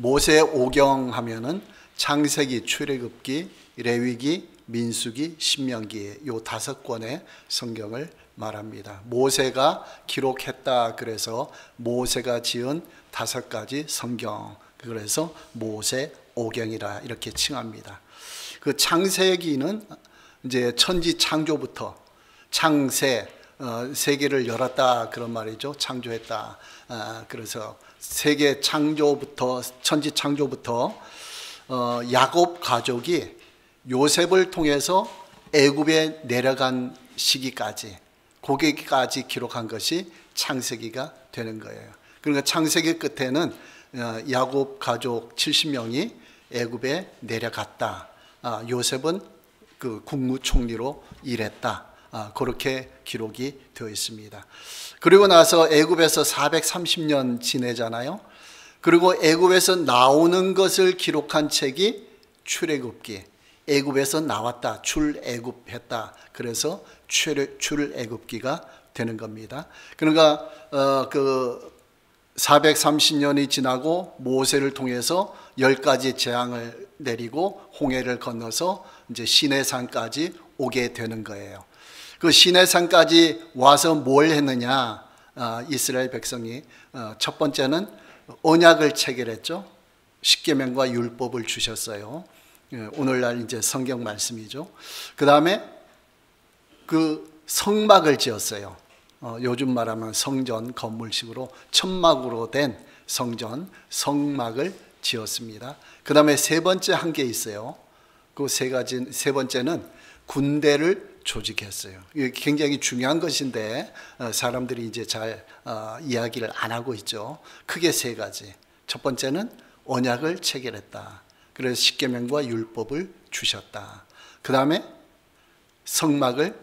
모세 오경 하면은 창세기, 출애굽기, 레위기, 민수기, 신명기 요 5권의 성경을 말합니다. 모세가 기록했다 그래서 모세가 지은 5가지 성경, 그래서 모세 오경이라 이렇게 칭합니다. 그 창세기는 이제 천지 창조부터 창세, 세계를 열었다 그런 말이죠. 창조했다. 그래서 세계 창조부터, 천지 창조부터 야곱 가족이 요셉을 통해서 애굽에 내려간 시기까지, 거기까지 기록한 것이 창세기가 되는 거예요. 그러니까 창세기 끝에는 야곱 가족 70명이 애굽에 내려갔다. 요셉은 그 국무총리로 일했다. 그렇게 기록이 되어 있습니다. 그리고 나서 애굽에서 430년 지내잖아요. 그리고 애굽에서 나오는 것을 기록한 책이 출애굽기. 애굽에서 나왔다, 출애굽했다. 그래서 출애굽기가 되는 겁니다. 그러니까 그 430년이 지나고 모세를 통해서 10가지 재앙을 내리고 홍해를 건너서 이제 시내산까지 오게 되는 거예요. 그 시내산까지 와서 뭘 했느냐? 이스라엘 백성이 첫 번째는 언약을 체결했죠. 십계명과 율법을 주셨어요. 오늘날 이제 성경 말씀이죠. 그 다음에 그 성막을 지었어요. 요즘 말하면 성전 건물식으로 천막으로 된 성전, 성막을 지었습니다. 그 다음에 세 번째 한 게 있어요. 그 세 번째는 군대를 조직했어요. 이게 굉장히 중요한 것인데 사람들이 이제 잘 이야기를 안 하고 있죠. 크게 3가지. 첫 번째는 언약을 체결했다. 그래서 십계명과 율법을 주셨다. 그 다음에 성막을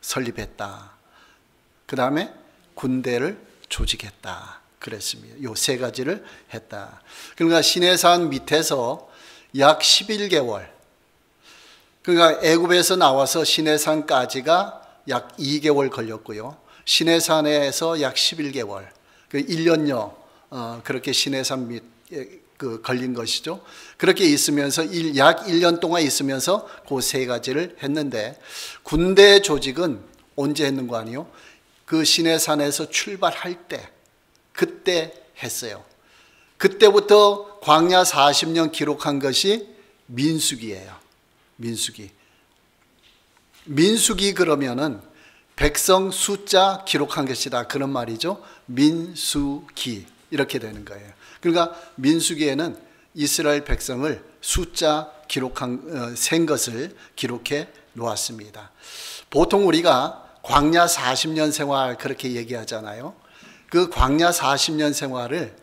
설립했다. 그 다음에 군대를 조직했다. 그랬습니다. 요 3가지를 했다. 그러니까 시내산 밑에서 약 11개월, 그러니까 애굽에서 나와서 시내산까지가 약 2개월 걸렸고요. 시내산에서 약 11개월, 그 1년여 그렇게 시내산 밑 걸린 것이죠. 그렇게 있으면서 약 1년 동안 있으면서 그 3가지를 했는데, 군대 조직은 언제 했는 거 아니요? 그 시내산에서 출발할 때, 그때 했어요. 그때부터 광야 40년 기록한 것이 민수기예요. 민수기 그러면은 백성 숫자 기록한 것이다 그런 말이죠. 민수기 이렇게 되는 거예요. 그러니까 민수기에는 이스라엘 백성을 숫자 기록한 센 것을 기록해 놓았습니다. 보통 우리가 광야 40년 생활 그렇게 얘기하잖아요. 그 광야 40년 생활을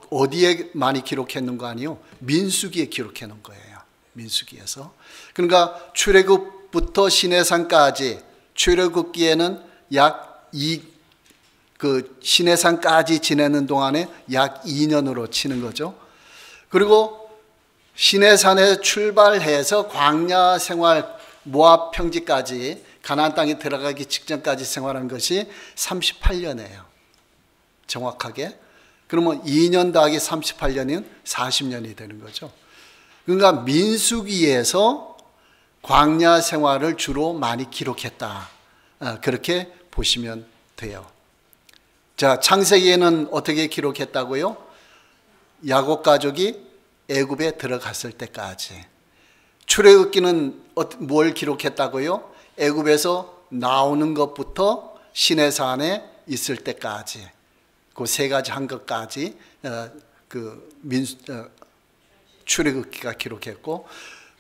어디에 많이 기록했는 거 아니요? 민수기에 기록해 놓은 거예요. 민수기에서. 그러니까 출애굽부터 시내산까지, 출애굽기에는 약 그 시내산까지 지내는 동안에 약 2년으로 치는 거죠. 그리고 시내산에 출발해서 광야 생활, 모압 평지까지 가나안 땅에 들어가기 직전까지 생활한 것이 38년이에요. 정확하게. 그러면 2년 더하기 38년이면 40년이 되는 거죠. 그러니까 민수기에서 광야 생활을 주로 많이 기록했다. 그렇게 보시면 돼요. 자, 창세기에는 어떻게 기록했다고요? 야곱 가족이 애굽에 들어갔을 때까지. 출애굽기는 뭘 기록했다고요? 애굽에서 나오는 것부터 시내산에 있을 때까지. 그 3가지 한 것까지 출애굽기가 기록했고,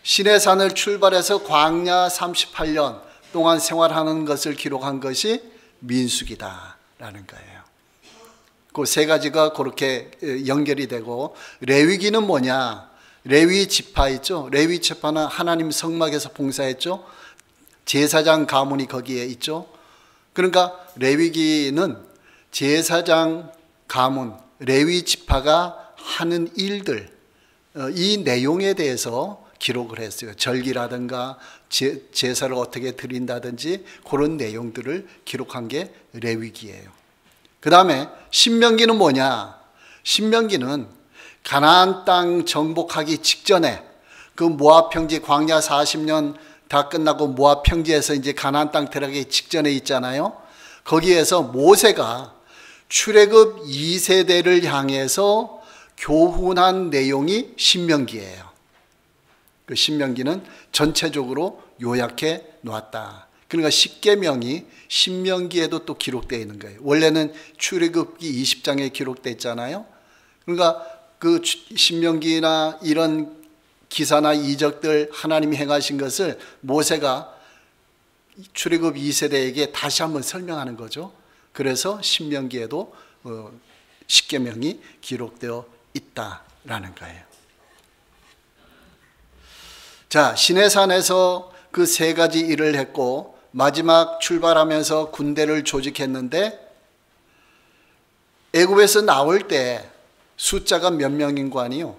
시내산을 출발해서 광야 38년 동안 생활하는 것을 기록한 것이 민수기다라는 거예요. 그 3가지가 그렇게 연결이 되고, 레위기는 뭐냐? 레위 지파 있죠? 레위 지파는 하나님 성막에서 봉사했죠? 제사장 가문이 거기에 있죠? 그러니까 레위기는 제사장 가문, 레위 지파가 하는 일들, 이 내용에 대해서 기록을 했어요. 절기라든가 제사를 어떻게 드린다든지 그런 내용들을 기록한 게 레위기예요. 그 다음에 신명기는 뭐냐? 신명기는 가나안 땅 정복하기 직전에 그 모압 평지 광야 40년 다 끝나고 모압 평지에서 이제 가나안 땅 들어가기 직전에 있잖아요. 거기에서 모세가 출애굽 2세대를 향해서 교훈한 내용이 신명기예요. 그 신명기는 전체적으로 요약해 놓았다. 그러니까 십계명이 신명기에도 또 기록되어 있는 거예요. 원래는 출애굽기 20장에 기록되어 있잖아요. 그러니까 그 신명기나 이런 기사나 이적들 하나님이 행하신 것을 모세가 출애굽 2세대에게 다시 한번 설명하는 거죠. 그래서 신명기에도 십계명이 기록되어 있다라는 거예요. 자, 시내산에서 그 세 가지 일을 했고 마지막 출발하면서 군대를 조직했는데 애굽에서 나올 때 숫자가 몇 명인 거 아니요?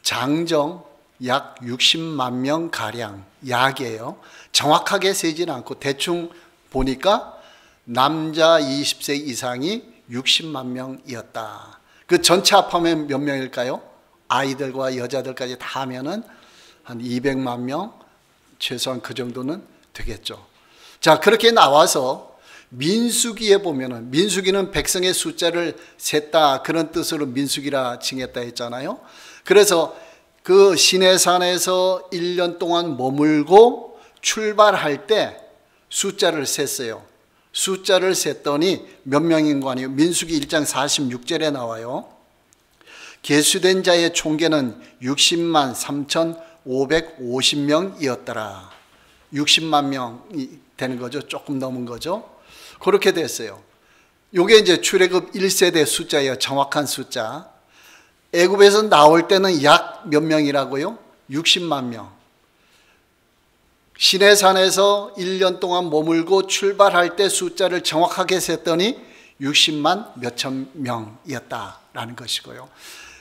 장정 약 60만 명 가량 약이에요. 정확하게 세지는 않고 대충 보니까 남자 20세 이상이 60만 명이었다. 그 전체 합하면 몇 명일까요? 아이들과 여자들까지 다 하면은 한 200만 명, 최소한 그 정도는 되겠죠. 자, 그렇게 나와서 민수기에 보면은, 민수기는 백성의 숫자를 셌다 그런 뜻으로 민수기라 칭했다 했잖아요. 그래서 그 시내산에서 1년 동안 머물고 출발할 때 숫자를 셌어요. 숫자를 셌더니 몇 명인 거 아니에요? 민수기 1장 46절에 나와요. 계수된 자의 총계는 60만 3,550명이었더라. 60만 명이 되는 거죠. 조금 넘은 거죠. 그렇게 됐어요. 이게 이제 출애굽 1세대 숫자예요. 정확한 숫자. 애굽에서 나올 때는 약 몇 명이라고요? 60만 명. 시내산에서 1년 동안 머물고 출발할 때 숫자를 정확하게 셌더니 60만 몇천 명이었다라는 것이고요.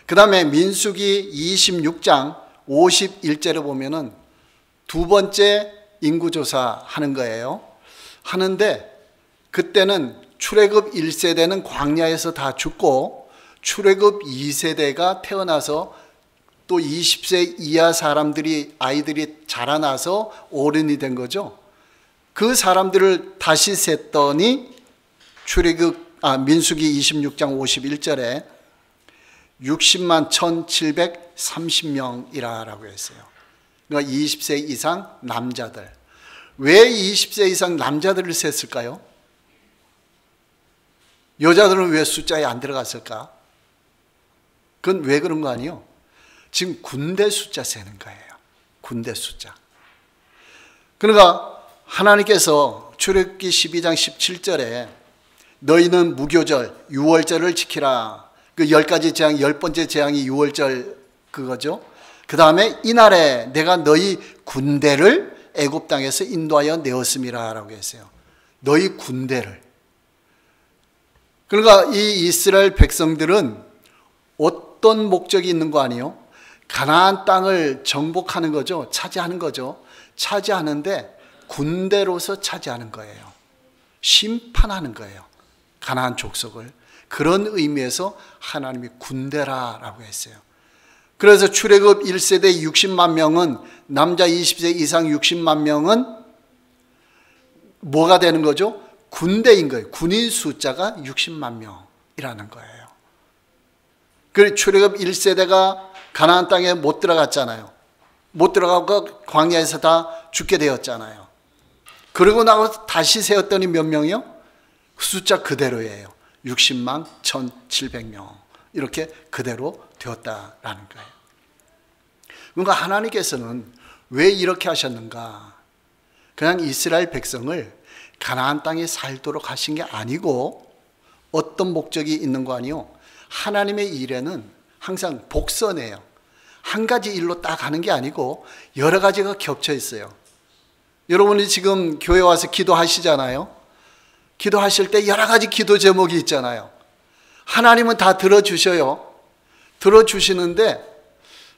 그 다음에 민수기 26장 51절에 보면은 두 번째 인구조사 하는 거예요. 하는데 그때는 출애굽 1세대는 광야에서 다 죽고 출애굽 2세대가 태어나서 또 20세 이하 사람들이 아이들이 자라나서 어른이 된 거죠. 그 사람들을 다시 셌더니 민수기 26장 51절에 60만 1,730명이라고 했어요. 그러니까 20세 이상 남자들. 왜 20세 이상 남자들을 셌을까요? 여자들은 왜 숫자에 안 들어갔을까? 그건 왜 그런 거 아니에요? 지금 군대 숫자 세는 거예요. 군대 숫자. 그러니까 하나님께서 출애굽기 12장 17절에 너희는 무교절, 유월절을 지키라. 그 10가지 재앙, 10번째 재앙이 유월절 그거죠. 그 다음에 이날에 내가 너희 군대를 애굽 땅에서 인도하여 내었음이라 라고 했어요. 너희 군대를. 그러니까 이 이스라엘 백성들은 어떤 목적이 있는 거 아니에요? 가나안 땅을 정복하는 거죠. 차지하는 거죠. 차지하는데 군대로서 차지하는 거예요. 심판하는 거예요. 가나안 족속을. 그런 의미에서 하나님이 군대라고 했어요. 그래서 출애굽 1세대 60만 명은 남자 20세 이상 60만 명은 뭐가 되는 거죠? 군대인 거예요. 군인 숫자가 60만 명이라는 거예요. 그 출애굽 1세대가 가나안 땅에 못 들어갔잖아요. 못 들어가고 광야에서 다 죽게 되었잖아요. 그러고 나서 다시 세웠더니 몇 명이요? 숫자 그대로예요. 60만 1,700명. 이렇게 그대로 되었다라는 거예요. 그러니까 하나님께서는 왜 이렇게 하셨는가? 그냥 이스라엘 백성을 가나안 땅에 살도록 하신 게 아니고 어떤 목적이 있는 거 아니요? 하나님의 일에는 항상 복선이에요. 한 가지 일로 딱 하는 게 아니고 여러 가지가 겹쳐 있어요. 여러분이 지금 교회 와서 기도하시잖아요. 기도하실 때 여러 가지 기도 제목이 있잖아요. 하나님은 다 들어주셔요. 들어주시는데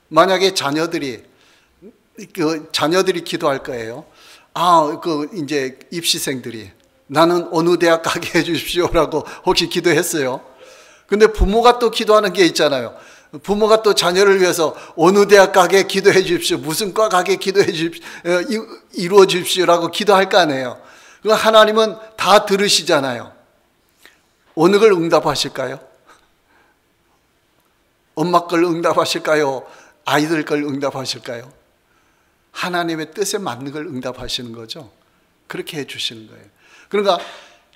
만약에 자녀들이 기도할 거예요. 이제 입시생들이 나는 어느 대학 가게 해주십시오라고 혹시 기도했어요. 근데 부모가 또 기도하는 게 있잖아요. 부모가 또 자녀를 위해서 어느 대학 가게 기도해 주십시오. 무슨 과 가게 기도해 주십시오. 이루어 주십시오라고 기도할 거 아니에요. 하나님은 다 들으시잖아요. 어느 걸 응답하실까요? 엄마 걸 응답하실까요? 아이들 걸 응답하실까요? 하나님의 뜻에 맞는 걸 응답하시는 거죠. 그렇게 해주시는 거예요. 그러니까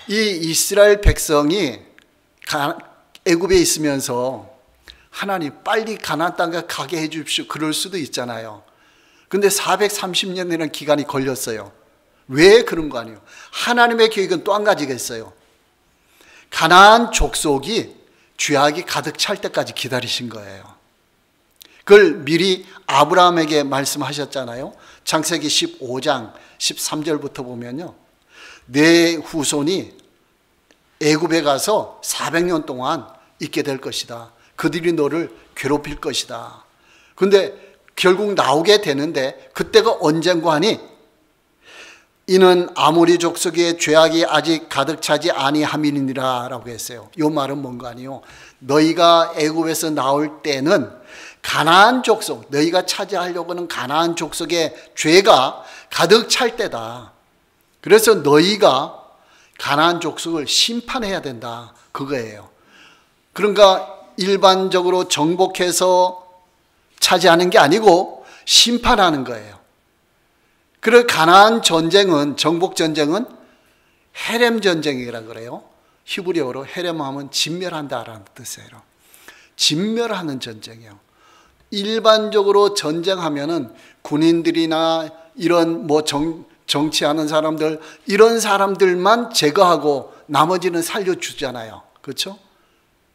이 이스라엘 백성이 애굽에 있으면서 하나님 빨리 가나안 땅에 가게 해 주십시오. 그럴 수도 있잖아요. 근데 430년이라는 기간이 걸렸어요. 왜 그런 거 아니에요? 하나님의 계획은 또 한 가지가 있어요. 가나안 족속이 죄악이 가득 찰 때까지 기다리신 거예요. 그걸 미리 아브라함에게 말씀하셨잖아요. 창세기 15장 13절부터 보면요. 내 후손이 애굽에 가서 400년 동안 있게 될 것이다. 그들이 너를 괴롭힐 것이다. 근데 결국 나오게 되는데 그때가 언젠가 하니 이는 아모리 족속의 죄악이 아직 가득 차지 아니함이니라 라고 했어요. 이 말은 뭔가 아니요. 너희가 애굽에서 나올 때는 가나안 족속, 너희가 차지하려고 하는 가나안 족속의 죄가 가득 찰 때다. 그래서 너희가 가나안 족속을 심판해야 된다. 그거예요. 그러니까 일반적으로 정복해서 차지하는 게 아니고 심판하는 거예요. 그래서 가나안 전쟁은, 정복 전쟁은 헤렘 전쟁이라고 그래요. 히브리어로 헤렘하면 진멸한다라는 뜻이에요. 진멸하는 전쟁이에요. 일반적으로 전쟁하면은 군인들이나 이런 정치하는 사람들, 이런 사람들만 제거하고 나머지는 살려주잖아요. 그렇죠?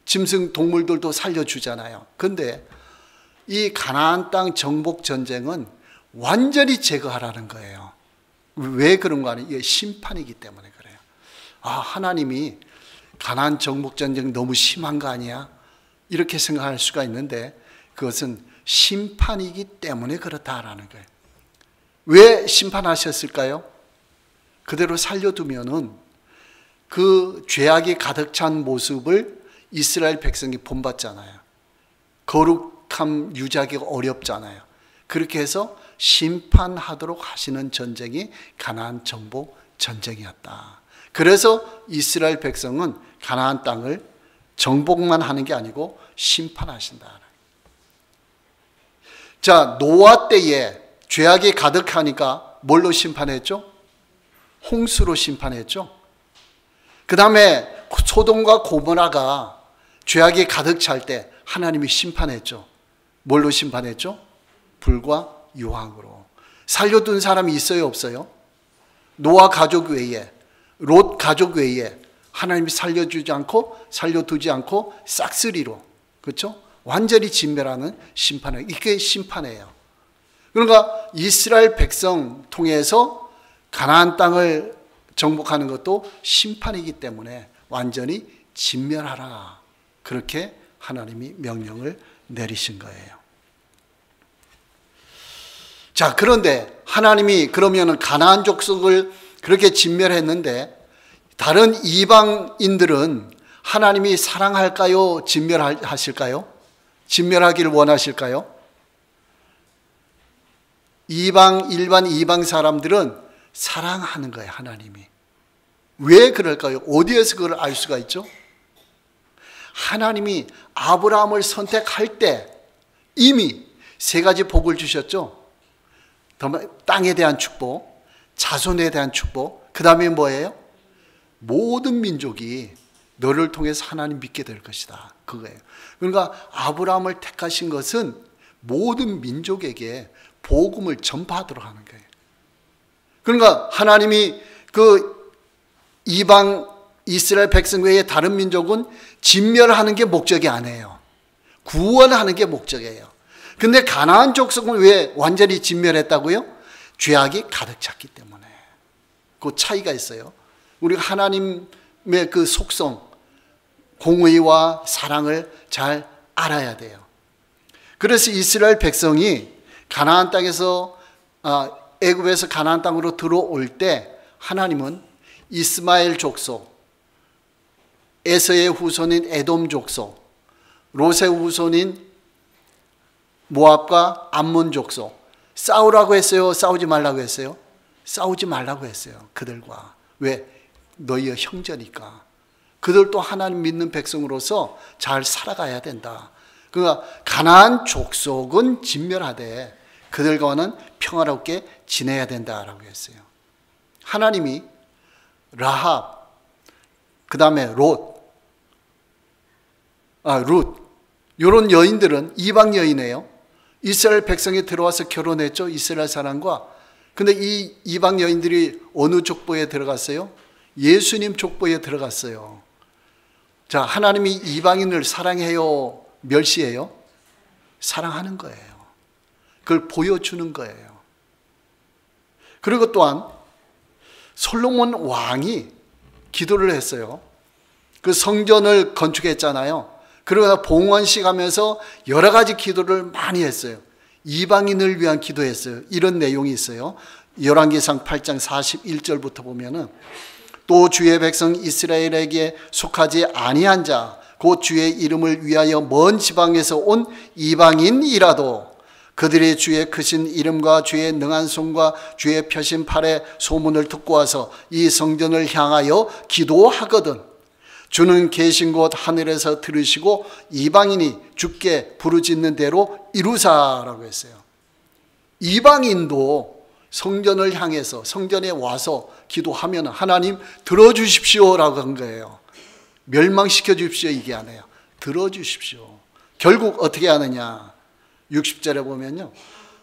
짐승 동물들도 살려주잖아요. 근데 이 가나안 땅 정복 전쟁은 완전히 제거하라는 거예요. 왜 그런 거 아니에요? 이게 심판이기 때문에 그래요. 아, 하나님이 가나안 정복 전쟁 너무 심한 거 아니야? 이렇게 생각할 수가 있는데 그것은 심판이기 때문에 그렇다라는 거예요. 왜 심판하셨을까요? 그대로 살려두면은 그 죄악이 가득 찬 모습을 이스라엘 백성이 본받잖아요. 거룩함 유지하기가 어렵잖아요. 그렇게 해서 심판하도록 하시는 전쟁이 가나안 정복 전쟁이었다. 그래서 이스라엘 백성은 가나안 땅을 정복만 하는 게 아니고 심판하신다. 자, 노아 때에 죄악이 가득하니까 뭘로 심판했죠? 홍수로 심판했죠. 그 다음에 소돔과 고모라가 죄악이 가득 찰 때 하나님이 심판했죠. 뭘로 심판했죠? 불과 유황으로. 살려둔 사람이 있어요, 없어요? 노아 가족 외에, 롯 가족 외에 하나님이 살려두지 않고 싹쓸이로, 그렇죠? 완전히 진멸하는 심판을, 이게 심판이에요. 그러니까 이스라엘 백성 통해서 가나안 땅을 정복하는 것도 심판이기 때문에 완전히 진멸하라. 그렇게 하나님이 명령을 내리신 거예요. 자, 그런데 하나님이 그러면은 가나안 족속을 그렇게 진멸했는데 다른 이방인들은 하나님이 사랑할까요? 진멸하실까요? 진멸하기를 원하실까요? 일반 이방 사람들은 사랑하는 거예요, 하나님이. 왜 그럴까요? 어디에서 그걸 알 수가 있죠? 하나님이 아브라함을 선택할 때 이미 세 가지 복을 주셨죠. 땅에 대한 축복, 자손에 대한 축복, 그 다음에 뭐예요? 모든 민족이 너를 통해서 하나님 믿게 될 것이다. 그거예요. 그러니까 아브라함을 택하신 것은 모든 민족에게 복음을 전파하도록 하는 거예요. 그러니까 하나님이 그 이방 이스라엘 백성 외에 다른 민족은 진멸하는 게 목적이 아니에요. 구원하는 게 목적이에요. 근데 가나안 족속은 왜 완전히 진멸했다고요? 죄악이 가득 찼기 때문에. 그 차이가 있어요. 우리가 하나님의 그 속성, 공의와 사랑을 잘 알아야 돼요. 그래서 이스라엘 백성이 가나안 땅에서 애굽에서 가나안 땅으로 들어올 때 하나님은 이스마엘 족속, 에서의 후손인 에돔 족속, 롯의 후손인 모압과 암몬 족속 싸우라고 했어요? 싸우지 말라고 했어요? 싸우지 말라고 했어요. 그들과. 왜? 너희의 형제니까. 그들도 하나님 믿는 백성으로서 잘 살아가야 된다. 그러니까 가나안 족속은 진멸하되 그들과는 평화롭게 지내야 된다라고 했어요. 하나님이 라합, 그 다음에 룻 이런 여인들은 이방 여인이에요. 이스라엘 백성이 들어와서 결혼했죠. 이스라엘 사람과. 근데 이 이방 여인들이 어느 족보에 들어갔어요? 예수님 족보에 들어갔어요. 자, 하나님이 이방인을 사랑해요? 멸시해요? 사랑하는 거예요. 그걸 보여주는 거예요. 그리고 또한 솔로몬 왕이 기도를 했어요. 그 성전을 건축했잖아요. 그러나 봉헌식 하면서 여러 가지 기도를 많이 했어요. 이방인을 위한 기도했어요. 이런 내용이 있어요. 열왕기상 8장 41절부터 보면은 또 주의 백성 이스라엘에게 속하지 아니한 자 곧 주의 이름을 위하여 먼 지방에서 온 이방인이라도 그들이 주의 크신 이름과 주의 능한 손과 주의 펴신 팔의 소문을 듣고 와서 이 성전을 향하여 기도하거든 주는 계신 곳 하늘에서 들으시고 이방인이 주께 부르짖는 대로 이루사라고 했어요. 이방인도 성전을 향해서 성전에 와서 기도하면 하나님 들어주십시오라고 한 거예요. 멸망시켜 주십시오 이게 아니에요. 들어주십시오. 결국 어떻게 하느냐. 60절에 보면요.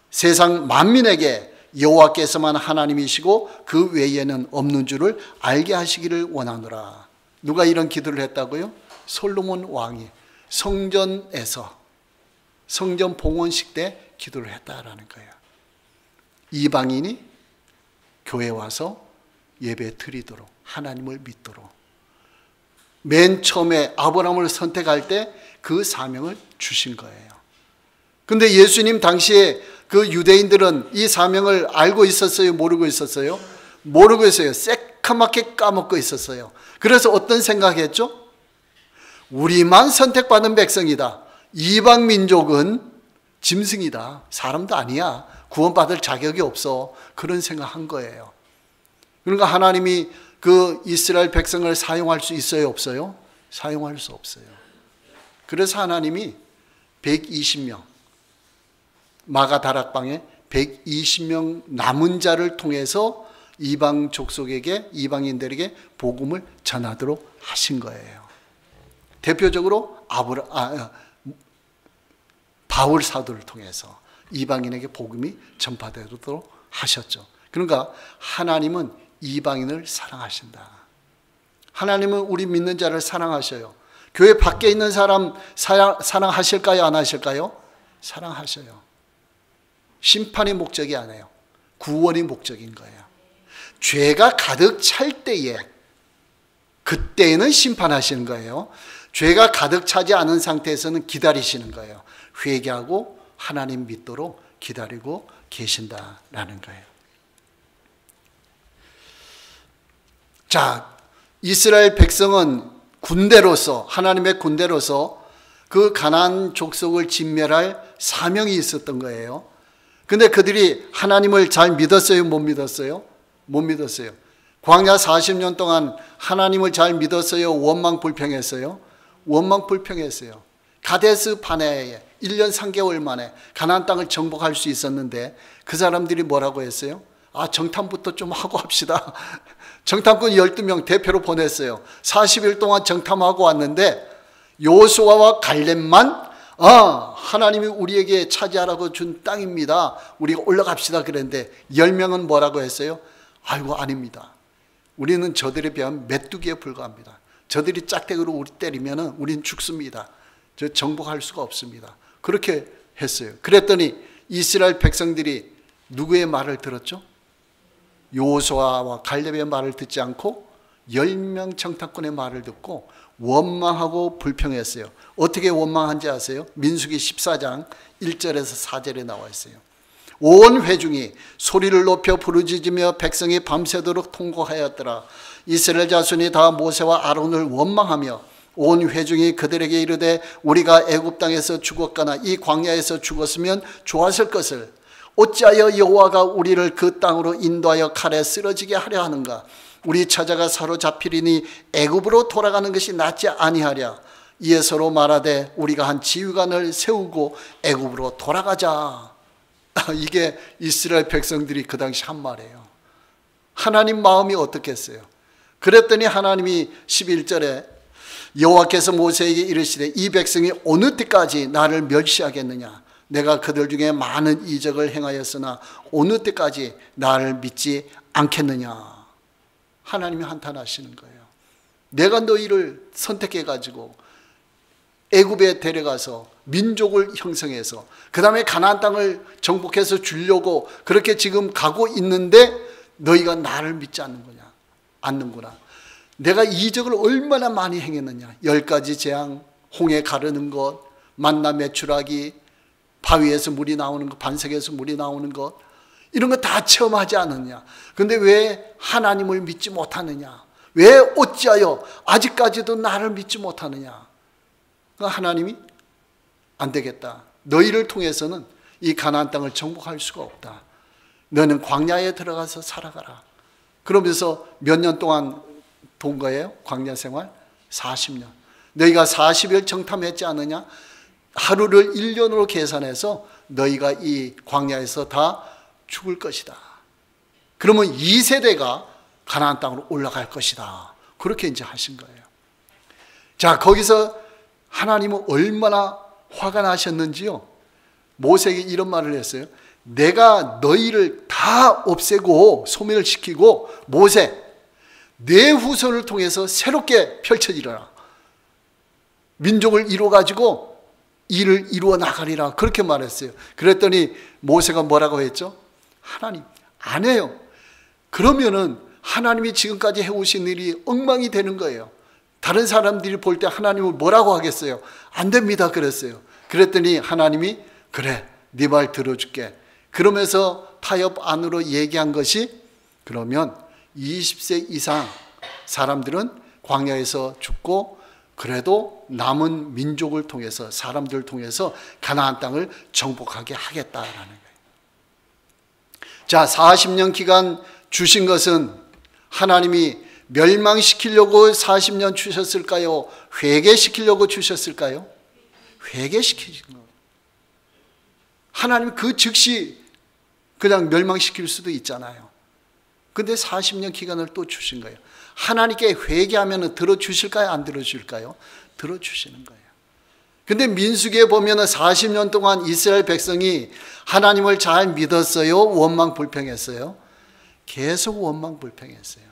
세상 만민에게 여호와께서만 하나님이시고 그 외에는 없는 줄을 알게 하시기를 원하노라. 누가 이런 기도를 했다고요? 솔로몬 왕이 성전에서 성전 봉헌식 때 기도를 했다라는 거예요. 이방인이 교회에 와서 예배 드리도록 하나님을 믿도록 맨 처음에 아브라함을 선택할 때 그 사명을 주신 거예요. 근데 예수님 당시에 그 유대인들은 이 사명을 알고 있었어요? 모르고 있었어요? 모르고 있어요. 새카맣게 까먹고 있었어요. 그래서 어떤 생각했죠? 우리만 선택받은 백성이다. 이방 민족은 짐승이다. 사람도 아니야. 구원받을 자격이 없어. 그런 생각한 거예요. 그러니까 하나님이 그 이스라엘 백성을 사용할 수 있어요? 없어요? 사용할 수 없어요. 그래서 하나님이 120명 마가 다락방에 120명 남은 자를 통해서 이방 족속에게 이방인들에게 복음을 전하도록 하신 거예요. 대표적으로 바울 사도를 통해서 이방인에게 복음이 전파되도록 하셨죠. 그러니까 하나님은 이방인을 사랑하신다. 하나님은 우리 믿는 자를 사랑하셔요. 교회 밖에 있는 사람 사랑하실까요? 안 하실까요? 사랑하셔요. 심판이 목적이 아니에요. 구원이 목적인 거예요. 죄가 가득 찰 때에 그때는 심판하시는 거예요. 죄가 가득 차지 않은 상태에서는 기다리시는 거예요. 회개하고 하나님 믿도록 기다리고 계신다라는 거예요. 자, 이스라엘 백성은 군대로서 하나님의 군대로서 그 가나안 족속을 진멸할 사명이 있었던 거예요. 근데 그들이 하나님을 잘 믿었어요? 못 믿었어요? 못 믿었어요. 광야 40년 동안 하나님을 잘 믿었어요? 원망불평했어요? 원망불평했어요. 가데스 바네아에 1년 3개월 만에 가나안 땅을 정복할 수 있었는데 그 사람들이 뭐라고 했어요? 정탐부터 좀 하고 합시다. 정탐꾼 12명 대표로 보냈어요. 40일 동안 정탐하고 왔는데 여호수아와 갈렙만 하나님이 우리에게 차지하라고 준 땅입니다. 우리가 올라갑시다 그랬는데 10명은 뭐라고 했어요? 아이고 아닙니다. 우리는 저들에 비하면 메뚜기에 불과합니다. 저들이 짝대기로 우리 때리면 우리는 죽습니다. 저 정복할 수가 없습니다. 그렇게 했어요. 그랬더니 이스라엘 백성들이 누구의 말을 들었죠? 여호수아와 갈렙의 말을 듣지 않고 10명 정탐꾼의 말을 듣고 원망하고 불평했어요. 어떻게 원망한지 아세요? 민수기 14장 1절에서 4절에 나와 있어요. 온 회중이 소리를 높여 부르짖으며 백성이 밤새도록 통곡하였더라. 이스라엘 자손이 다 모세와 아론을 원망하며 온 회중이 그들에게 이르되 우리가 애굽 땅에서 죽었거나 이 광야에서 죽었으면 좋았을 것을 어찌하여 여호와가 우리를 그 땅으로 인도하여 칼에 쓰러지게 하려 하는가? 우리 처자가 사로잡히리니 애굽으로 돌아가는 것이 낫지 아니하랴. 이에 서로 말하되 우리가 한 지휘관을 세우고 애굽으로 돌아가자. 이게 이스라엘 백성들이 그 당시 한 말이에요. 하나님 마음이 어떻겠어요? 그랬더니 하나님이 11절에 여호와께서 모세에게 이르시되 이 백성이 어느 때까지 나를 멸시하겠느냐? 내가 그들 중에 많은 이적을 행하였으나 어느 때까지 나를 믿지 않겠느냐? 하나님이 한탄하시는 거예요. 내가 너희를 선택해 가지고 애굽에 데려가서 민족을 형성해서 그 다음에 가나안 땅을 정복해서 주려고 그렇게 지금 가고 있는데 너희가 나를 믿지 않는구나. 내가 이적을 얼마나 많이 행했느냐. 10가지 재앙, 홍해 가르는 것, 만나 메추라기, 바위에서 물이 나오는 것, 반석에서 물이 나오는 것, 이런 거 다 체험하지 않느냐. 그런데 왜 하나님을 믿지 못하느냐? 왜 어찌하여 아직까지도 나를 믿지 못하느냐? 하나님이 안 되겠다. 너희를 통해서는 이 가나안 땅을 정복할 수가 없다. 너는 광야에 들어가서 살아가라. 그러면서 몇 년 동안 돈 거예요? 광야 생활? 40년. 너희가 40일 정탐했지 않느냐? 하루를 1년으로 계산해서 너희가 이 광야에서 다 죽을 것이다. 그러면 2세대가 가나안 땅으로 올라갈 것이다. 그렇게 이제 하신 거예요. 자, 거기서 하나님은 얼마나 화가 나셨는지요. 모세에게 이런 말을 했어요. 내가 너희를 다 없애고 소멸시키고 모세, 내 후손을 통해서 새롭게 펼쳐지리라. 민족을 이루어가지고 일을 이루어 나가리라. 그렇게 말했어요. 그랬더니 모세가 뭐라고 했죠? 하나님, 안 해요. 그러면은 하나님이 지금까지 해오신 일이 엉망이 되는 거예요. 다른 사람들이 볼 때 하나님을 뭐라고 하겠어요? 안 됩니다. 그랬어요. 그랬더니 하나님이 그래, 네 말 들어줄게. 그러면서 타협 안으로 얘기한 것이 그러면 20세 이상 사람들은 광야에서 죽고 그래도 남은 민족을 통해서 사람들을 통해서 가나안 땅을 정복하게 하겠다라는 거예요. 자, 40년 기간 주신 것은 하나님이 멸망시키려고 40년 주셨을까요? 회개시키려고 주셨을까요? 회개시키신 거예요. 하나님이 그 즉시 그냥 멸망시킬 수도 있잖아요. 근데 40년 기간을 또 주신 거예요. 하나님께 회개하면 들어주실까요? 안 들어주실까요? 들어주시는 거예요. 근데 민수기에 보면 40년 동안 이스라엘 백성이 하나님을 잘 믿었어요? 원망불평했어요? 계속 원망불평했어요.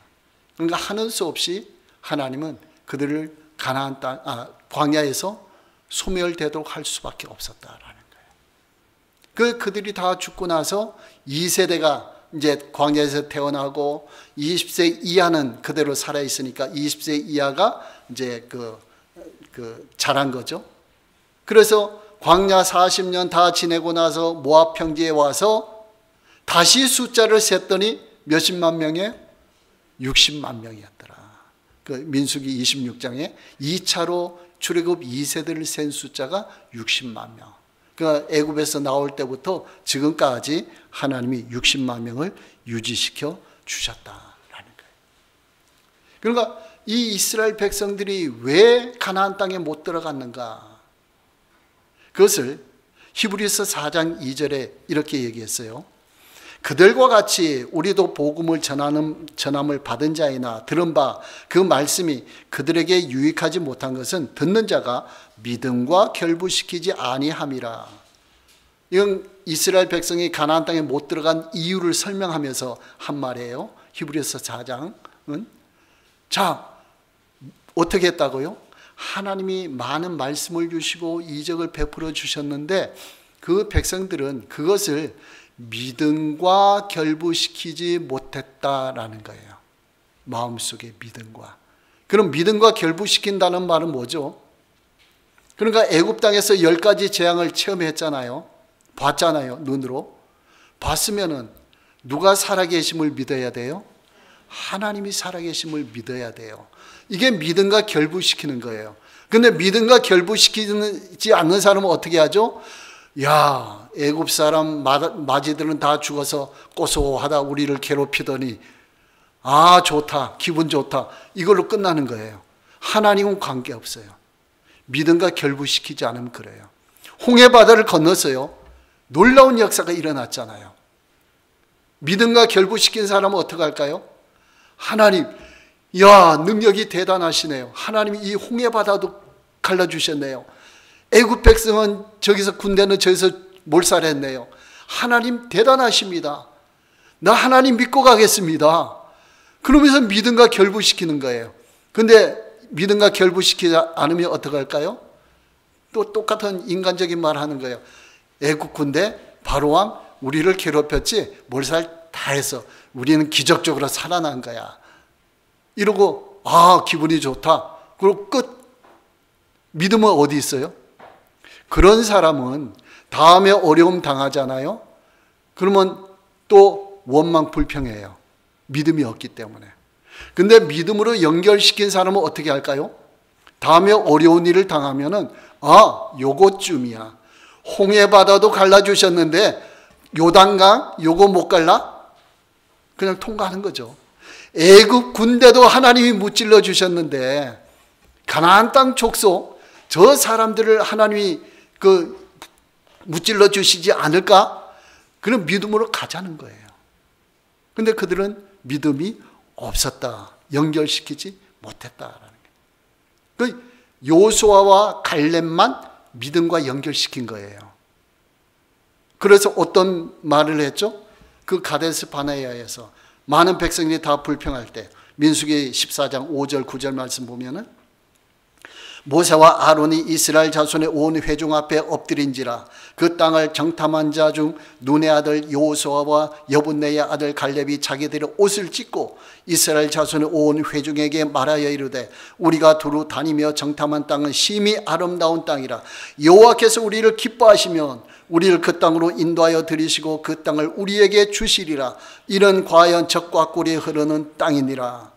그러니까 하는 수 없이 하나님은 그들을 가나안 땅, 광야에서 소멸되도록 할 수밖에 없었다라는 거예요. 그들이 다 죽고 나서 2세대가 이제 광야에서 태어나고 20세 이하는 그대로 살아 있으니까 20세 이하가 이제 자란 거죠. 그래서 광야 40년 다 지내고 나서 모압 평지에 와서 다시 숫자를 셌더니 몇십만 명에 60만 명이었더라. 그 민수기 26장에 2차로 출애굽 2세대를 센 숫자가 60만 명. 그러니까 애굽에서 나올 때부터 지금까지 하나님이 60만 명을 유지시켜 주셨다라는 거예요. 그러니까 이 이스라엘 백성들이 왜 가나안 땅에 못 들어갔는가? 그것을 히브리서 4장 2절에 이렇게 얘기했어요. 그들과 같이 우리도 복음을 전함을 받은 자이나 들은 바 그 말씀이 그들에게 유익하지 못한 것은 듣는 자가 믿음과 결부시키지 아니함이라. 이건 이스라엘 백성이 가나안 땅에 못 들어간 이유를 설명하면서 한 말이에요. 히브리서 4장은. 자, 어떻게 했다고요? 하나님이 많은 말씀을 주시고 이적을 베풀어 주셨는데 그 백성들은 그것을 믿음과 결부시키지 못했다라는 거예요. 마음속에 믿음과. 그럼 믿음과 결부시킨다는 말은 뭐죠? 그러니까 애굽 땅에서 10가지 재앙을 체험했잖아요. 봤잖아요. 눈으로. 봤으면은 누가 살아계심을 믿어야 돼요? 하나님이 살아계심을 믿어야 돼요. 이게 믿음과 결부시키는 거예요. 근데 믿음과 결부시키지 않는 사람은 어떻게 하죠? 야, 애굽 사람 마지들은 다 죽어서 고소하다 우리를 괴롭히더니 아, 좋다, 기분 좋다, 이걸로 끝나는 거예요. 하나님은 관계없어요. 믿음과 결부시키지 않으면 그래요. 홍해바다를 건넜어요. 놀라운 역사가 일어났잖아요. 믿음과 결부시킨 사람은 어떻게 할까요? 하나님, 야, 능력이 대단하시네요. 하나님이 이 홍해바다도 갈라주셨네요. 애굽 백성은 저기서, 군대는 저기서 몰살했네요. 하나님 대단하십니다. 나 하나님 믿고 가겠습니다. 그러면서 믿음과 결부시키는 거예요. 근데 믿음과 결부시키지 않으면 어떻게 할까요? 또 똑같은 인간적인 말 하는 거예요. 애국 군대 바로왕 우리를 괴롭혔지 몰살 다 해서 우리는 기적적으로 살아난 거야. 이러고 아, 기분이 좋다. 그리고 끝. 믿음은 어디 있어요? 그런 사람은 다음에 어려움 당하잖아요. 그러면 또 원망 불평해요. 믿음이 없기 때문에. 근데 믿음으로 연결시킨 사람은 어떻게 할까요? 다음에 어려운 일을 당하면은 아, 요것쯤이야. 홍해바다도 갈라주셨는데 요단강 요거 못 갈라? 그냥 통과하는 거죠. 애굽 군대도 하나님이 무찔러 주셨는데 가나안 땅 족속 저 사람들을 하나님이 무찔러 주시지 않을까? 그런 믿음으로 가자는 거예요. 근데 그들은 믿음이 없었다. 연결시키지 못했다라는 거예요. 요수아와 갈렙만 믿음과 연결시킨 거예요. 그래서 어떤 말을 했죠? 그 가데스 바네아에서 많은 백성들이 다 불평할 때 민수기 14장 5절 9절 말씀 보면은 모세와 아론이 이스라엘 자손의 온 회중 앞에 엎드린지라 그 땅을 정탐한 자 중 눈의 아들 여호수아와 여분네의 아들 갈렙이 자기들의 옷을 찢고 이스라엘 자손의 온 회중에게 말하여 이르되 우리가 두루 다니며 정탐한 땅은 심히 아름다운 땅이라 여호와께서 우리를 기뻐하시면 우리를 그 땅으로 인도하여 들이시고 그 땅을 우리에게 주시리라. 이런 과연 적과 꿀이 흐르는 땅이니라.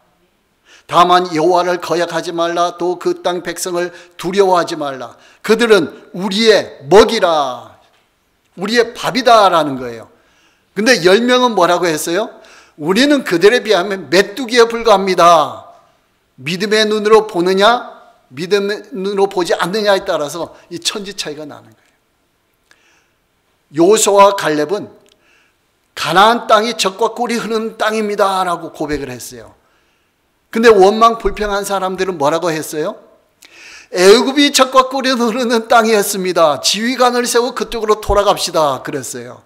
다만 여호와를 거역하지 말라. 또 그 땅 백성을 두려워하지 말라. 그들은 우리의 먹이라. 우리의 밥이다라는 거예요. 근데 10명은 뭐라고 했어요? 우리는 그들에 비하면 메뚜기에 불과합니다. 믿음의 눈으로 보느냐 믿음의 눈으로 보지 않느냐에 따라서 이 천지 차이가 나는 거예요. 여호수아와 갈렙은 가나안 땅이 젖과 꿀이 흐르는 땅입니다 라고 고백을 했어요. 근데 원망 불평한 사람들은 뭐라고 했어요? 애굽이 젖과 꿀이 흐르는 땅이었습니다. 지휘관을 세우고 그쪽으로 돌아갑시다 그랬어요.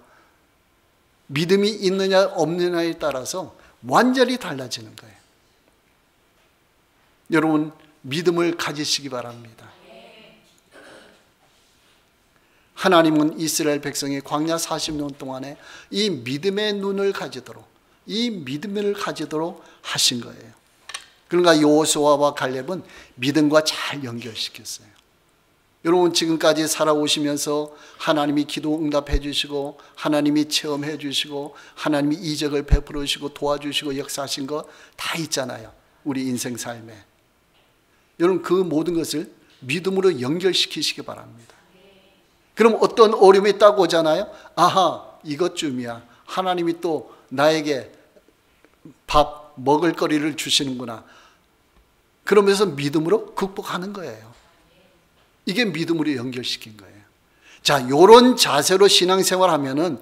믿음이 있느냐 없느냐에 따라서 완전히 달라지는 거예요. 여러분 믿음을 가지시기 바랍니다. 하나님은 이스라엘 백성이 광야 40년 동안에 이 믿음의 눈을 가지도록 이 믿음을 가지도록 하신 거예요. 그러니까 여호수아와 갈렙은 믿음과 잘 연결시켰어요. 여러분 지금까지 살아오시면서 하나님이 기도 응답해 주시고 하나님이 체험해 주시고 하나님이 이적을 베풀어 주시고 도와주시고 역사하신 거 다 있잖아요. 우리 인생 삶에. 여러분 그 모든 것을 믿음으로 연결시키시기 바랍니다. 그럼 어떤 어려움이 딱 오잖아요. 아하, 이것쯤이야. 하나님이 또 나에게 밥 먹을 거리를 주시는구나. 그러면서 믿음으로 극복하는 거예요. 이게 믿음으로 연결시킨 거예요. 자, 이런 자세로 신앙생활 하면은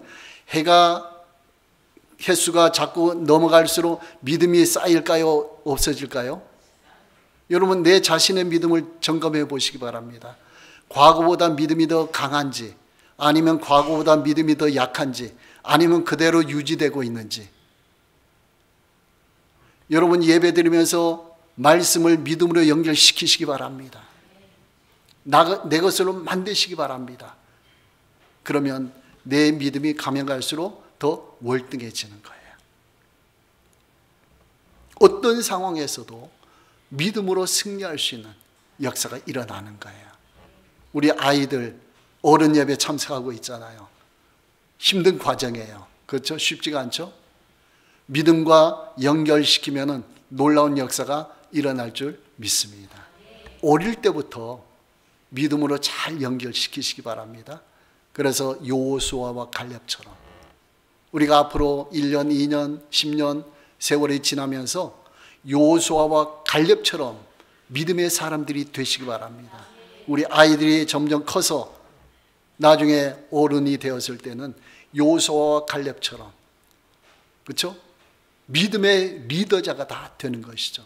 횟수가 자꾸 넘어갈수록 믿음이 쌓일까요? 없어질까요? 여러분 내 자신의 믿음을 점검해 보시기 바랍니다. 과거보다 믿음이 더 강한지 아니면 과거보다 믿음이 더 약한지 아니면 그대로 유지되고 있는지. 여러분 예배드리면서 말씀을 믿음으로 연결시키시기 바랍니다. 내 것으로 만드시기 바랍니다. 그러면 내 믿음이 가면 갈수록 더 월등해지는 거예요. 어떤 상황에서도 믿음으로 승리할 수 있는 역사가 일어나는 거예요. 우리 아이들 어른 예배 참석하고 있잖아요. 힘든 과정이에요. 그렇죠? 쉽지가 않죠? 믿음과 연결시키면 놀라운 역사가 일어날 줄 믿습니다. 어릴 때부터 믿음으로 잘 연결시키시기 바랍니다. 그래서 여호수아와 갈렙처럼 우리가 앞으로 1년, 2년, 10년 세월이 지나면서 여호수아와 갈렙처럼 믿음의 사람들이 되시기 바랍니다. 우리 아이들이 점점 커서 나중에 어른이 되었을 때는 여호수아와 갈렙처럼, 그렇죠? 믿음의 리더자가 다 되는 것이죠.